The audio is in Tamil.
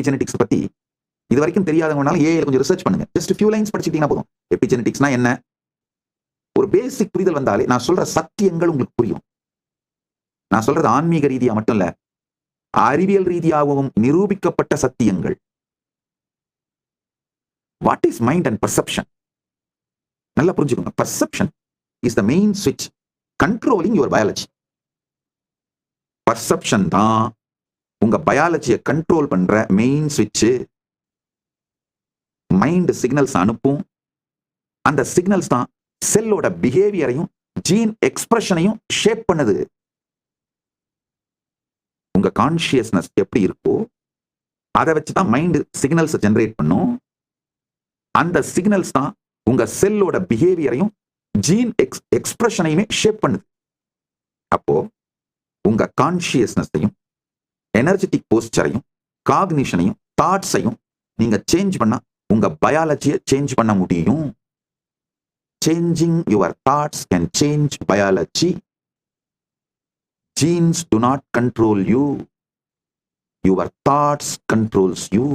எபிஜெனடிக்ஸ் பத்தி இது வரைக்கும் தெரியாதவங்கனால ஏஐல கொஞ்சம் ரிசர்ச் பண்ணுங்க. ஜஸ்ட் ஃபியூ லைன்ஸ் படிச்சுட்டீங்கன்னா போதும். எபிஜெனடிக்ஸ்னா என்ன, ஒரு பேசிக் புரிதல் வந்தாலே நான் சொல்ற சத்தியங்கள் உங்களுக்கு புரியும். நான் சொல்றது ஆன்மீக ரீதியா மட்டும் இல்ல, அறிவியல் ரீதியாகவும் நிரூபிக்கப்பட்ட சத்தியங்கள். What is mind and perception? நல்லா புரிஞ்சுக்கோங்க. பர்செப்ஷன் இஸ் த மெயின் ஸ்விட்ச் கண்ட்ரோலிங் யுவர் பயாலஜி. பர்செப்ஷன் தான் உங்க பயாலஜியை கண்ட்ரோல் பண்ற மெயின் ஸ்விட்ச். மைண்ட் சிக்னல்ஸ் அனுப்பும். அந்த சிக்னல்ஸ் தான் செல்லோட பிஹேவியரையும் ஜீன் எக்ஸ்பிரஷனையும் ஷேப் பண்ணுது. உங்க கான்சியஸ்னஸ் எப்படி இருக்கோ அதை வச்சுதான் மைண்ட் சிக்னல்ஸ் ஜெனரேட் பண்ணும். அந்த சிக்னல்ஸ் தான் உங்க செல்லோட பிஹேவியரையும் ஜீன் எக்ஸ்பிரஷனையுமே ஷேப் பண்ணுது. அப்போ உங்க கான்சியஸ்னஸையும் எனர்ஜெட்டிக் போஸ்டரையும் காக்னிஷனையும் தாட்ஸையும் நீங்க சேஞ்ச் பண்ணா உங்க பயாலஜியை சேஞ்ச் பண்ண முடியும். Changing your thoughts can change biology. Genes do not control you. Your thoughts controls you.